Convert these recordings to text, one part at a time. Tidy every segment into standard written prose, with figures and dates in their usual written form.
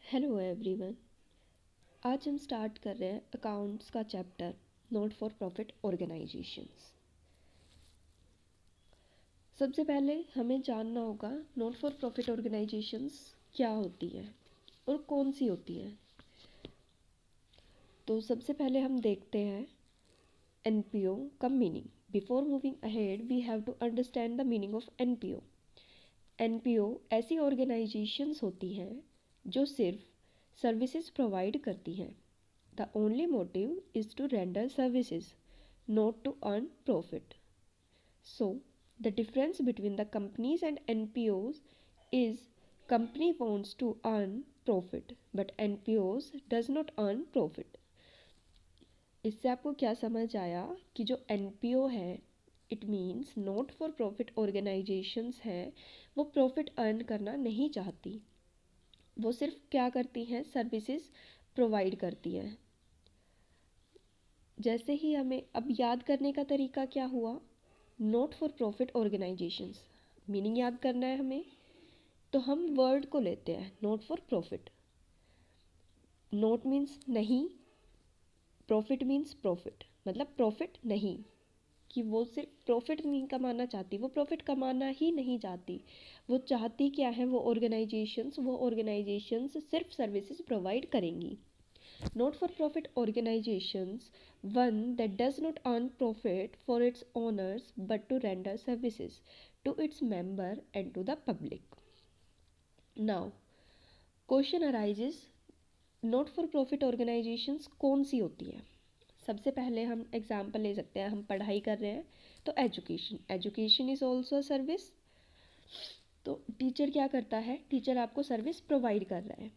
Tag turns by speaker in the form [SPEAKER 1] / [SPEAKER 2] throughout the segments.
[SPEAKER 1] Hello everyone. आज हम start कर रहे हैं अकाउंट्स का chapter not for profit organisations. सबसे पहले हमें जानना होगा नॉट फॉर प्रॉफिट ऑर्गेनाइजेशंस क्या होती हैं और कौन सी होती हैं। तो सबसे पहले हम देखते हैं एनपीओ का meaning. Before moving ahead we have to understand the meaning of NPO. NPO ऐसी ऑर्गेनाइजेशंस होती हैं जो सिर्फ सर्विसेज प्रोवाइड करती हैं। The only motive is to render services, not to earn profit. So, the difference between the companies and NPOs is company wants to earn profit, but NPOs does not earn profit. इससे आपको क्या समझ आया कि जो NPO है it means not for profit organisations हैं, वो प्रॉफिट अर्न करना नहीं चाहती। वो सिर्फ क्या करती हैं, सर्विसेज प्रोवाइड करती हैं। जैसे ही हमें अब याद करने का तरीका क्या हुआ, not for profit organisations meaning याद करना है हमें, तो हम वर्ड को लेते हैं not for profit. Not means नहीं, प्रॉफिट मीन्स प्रॉफिट, मतलब प्रॉफिट नहीं, कि वो सिर्फ प्रॉफिट नहीं कमाना चाहती, वो प्रॉफिट कमाना ही नहीं चाहती। वो चाहती क्या है, वो ऑर्गेनाइजेशंस सिर्फ सर्विसेज प्रोवाइड करेंगी। Not for profit organizations, one that does not earn profit for its owners but to render services to its member and to the public. Now, question arises, not for profit organizations कौन सी होती है। सबसे पहले हम example ले सकते हैं, हम पढ़ाई कर रहे हैं तो education is also a service. तो टीचर क्या करता है, टीचर आपको सर्विस प्रोवाइड कर रहा है।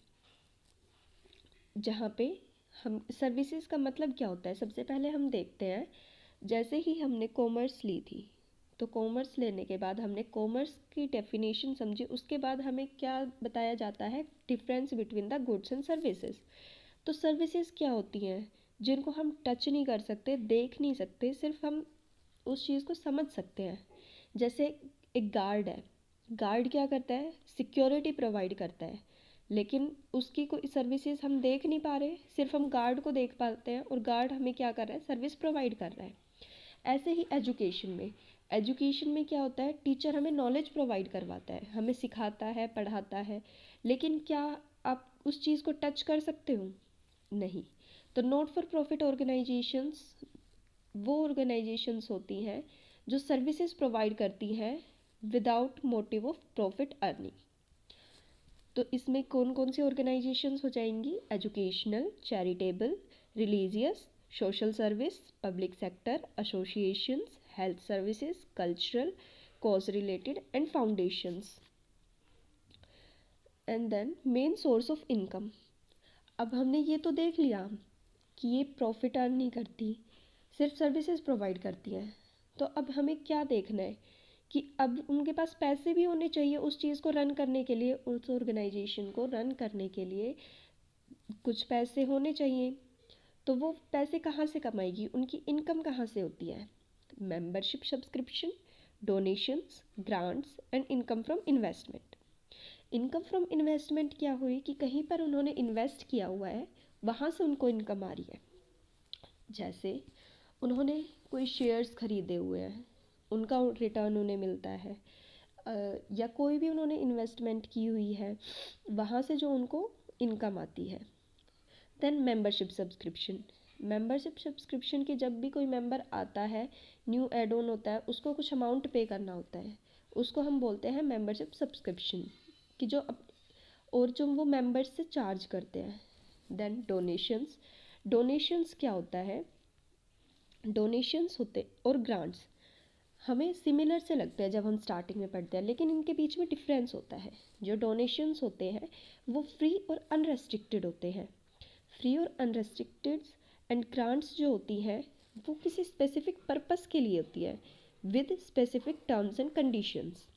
[SPEAKER 1] जहाँ पे हम सर्विसेज का मतलब क्या होता है, सबसे पहले हम देखते हैं। जैसे ही हमने कॉमर्स ली थी, तो कॉमर्स लेने के बाद हमने कॉमर्स की डेफिनेशन समझी, उसके बाद हमें क्या बताया जाता है, difference between the goods and services. तो सर्विसेज क्या होती हैं, जिनको हम टच नहीं कर सकते, देख नहीं सकते, सिर्फ हम उस चीज़ को समझ सकते हैं। जैसे एक गार्ड है, गार्ड क्या करता है, सिक्योरिटी प्रोवाइड करता है, लेकिन उसकी कोई सर्विसेज हम देख नहीं पा रहे, सिर्फ हम गार्ड को देख पाते हैं और गार्ड हमें क्या कर रहा है, सर्विस प्रोवाइड कर रहा है। ऐसे ही एजुकेशन में क्या होता है, टीचर हमें नॉलेज प्रोवाइड करवाता है, हमें सिखाता है, पढ़ाता है, लेकिन क्या आप उस चीज़ को टच कर सकते हो, नहीं। तो नॉट फॉर प्रॉफिट ऑर्गेनाइजेशंस वो ऑर्गेनाइजेशंस होती हैं जो सर्विसेज प्रोवाइड करती हैं without motive of profit earning. तो इसमें कौन कौन सी ऑर्गेनाइजेशंस हो जाएंगी, educational, charitable, religious, social service, public sector, associations, health services, cultural, cause related and foundations. And then main source of income. अब हमने ये तो देख लिया कि ये प्रॉफिट अर्न नहीं करती, सिर्फ सर्विसेज प्रोवाइड करती हैं। तो अब हमें क्या देखना है कि अब उनके पास पैसे भी होने चाहिए उस चीज़ को रन करने के लिए, उस ऑर्गेनाइजेशन को रन करने के लिए कुछ पैसे होने चाहिए। तो वो पैसे कहाँ से कमाएगी, उनकी इनकम कहाँ से होती है, membership subscription, donations, grants and income from investment. Income from investment क्या हुई कि कहीं पर उन्होंने इन्वेस्ट किया हुआ है, वहाँ से उनको इनकम आ रही है। जैसे उन्होंने कोई शेयर्स खरीदे हुए हैं, उनका रिटर्न उन्हें मिलता है, या कोई भी उन्होंने इन्वेस्टमेंट की हुई है, वहाँ से जो उनको इनकम आती है। देन मेंबरशिप सब्सक्रिप्शन की जब भी कोई मेंबर आता है, न्यू एड ऑन होता है, उसको कुछ अमाउंट पे करना होता है, उसको हम बोलते हैं मेंबरशिप सब्सक्रिप्शन, कि जो वो मेंबर्स से चार्ज करते हैं। देन डोनेशंस क्या होता है, डोनेशंस होते और ग्रांट्स हमें सिमिलर से लगते हैं जब हम स्टार्टिंग में पढ़ते हैं, लेकिन इनके बीच में डिफरेंस होता है। जो डोनेशंस होते हैं वो फ्री और अनरेस्ट्रिक्टेड होते हैं, फ्री और अनरेस्ट्रिक्टेड। एंड ग्रांट्स जो होती हैं वो किसी स्पेसिफिक पर्पस के लिए होती है with specific terms and conditions.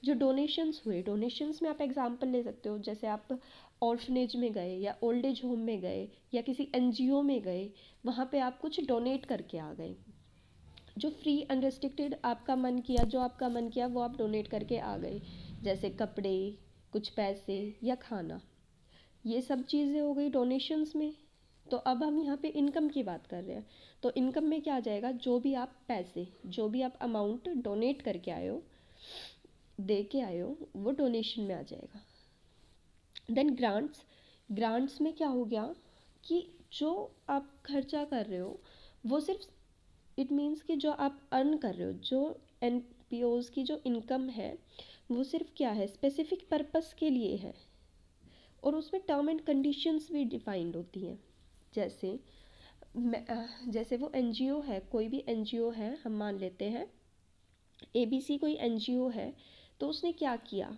[SPEAKER 1] जो डोनेशंस हुए, डोनेशंस में आप एग्जांपल ले सकते हो, जैसे आप ऑर्फनेज में गए या ओल्ड एज होम में गए या किसी एनजीओ में गए, वहाँ पे आप कुछ डोनेट करके आ गए। जो फ्री अनरेस्ट्रिक्टेड आपका मन किया, जो आपका मन किया वो आप डोनेट करके आ गए, जैसे कपड़े, कुछ पैसे या खाना। ये सब चीज़ें हो गई डोनेशंस में। तो अब हम यहाँ पे इनकम की बात कर रहे हैं। तो इनकम में क्या आ जाएगा, जो भी आप पैसे, जो भी आप अमाउंट डोनेट करके आए हो, दे के आए हो, वो डोनेशन में आ जाएगा। देन ग्रांट्स, ग्रांट्स में क्या हो गया कि जो आप खर्चा कर रहे हो वो सिर्फ, इट मीन्स कि जो आप अर्न कर रहे हो, जो एनपीओज़ की जो इनकम है वो सिर्फ क्या है, स्पेसिफिक पर्पस के लिए है। और उसमें टर्म एंड कंडीशंस भी डिफाइंड होती हैं। जैसे जैसे वो एनजीओ है, कोई भी एनजीओ है, हम मान लेते हैं एबीसी कोई एनजीओ है, तो उसने क्या किया,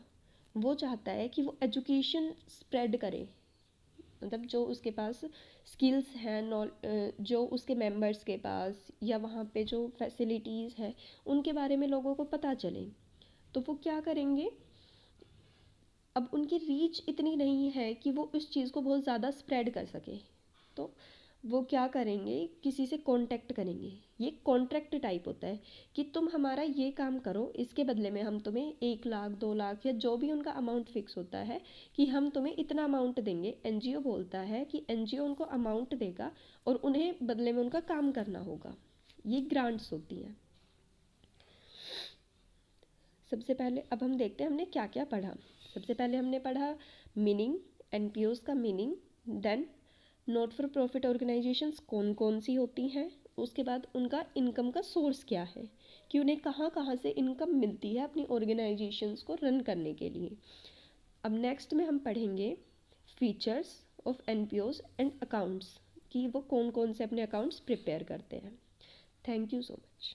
[SPEAKER 1] वो चाहता है कि वो एजुकेशन स्प्रेड करे। मतलब जो उसके पास स्किल्स हैं, जो उसके मेंबर्स के पास या वहाँ पे जो फैसिलिटीज़ है उनके बारे में लोगों को पता चले, तो वो क्या करेंगे, अब उनकी रीच इतनी नहीं है कि वो उस चीज़ को बहुत ज़्यादा स्प्रेड कर सके, तो वो क्या करेंगे, किसी से कांटेक्ट करेंगे। ये कॉन्ट्रैक्ट टाइप होता है कि तुम हमारा ये काम करो, इसके बदले में हम तुम्हें 1 लाख 2 लाख या जो भी उनका अमाउंट फिक्स होता है कि हम तुम्हें इतना अमाउंट देंगे। एनजीओ बोलता है कि एनजीओ उनको अमाउंट देगा और उन्हें बदले में उनका काम करना होगा। ये ग्रांट्स होती हैं। सबसे पहले अब हम देखते हैं हमने क्या क्या पढ़ा। सबसे पहले हमने पढ़ा मीनिंग, एनपीओज़ का meaning. Then not for profit organisations कौन कौन सी होती हैं। उसके बाद उनका इनकम का सोर्स क्या है, कि उन्हें कहाँ कहाँ से इनकम मिलती है अपनी ऑर्गेनाइजेशंस को रन करने के लिए। अब नेक्स्ट में हम पढ़ेंगे फीचर्स ऑफ एनपीओज़ एंड अकाउंट्स, कि वो कौन कौन से अपने अकाउंट्स प्रिपेयर करते हैं। Thank you so much.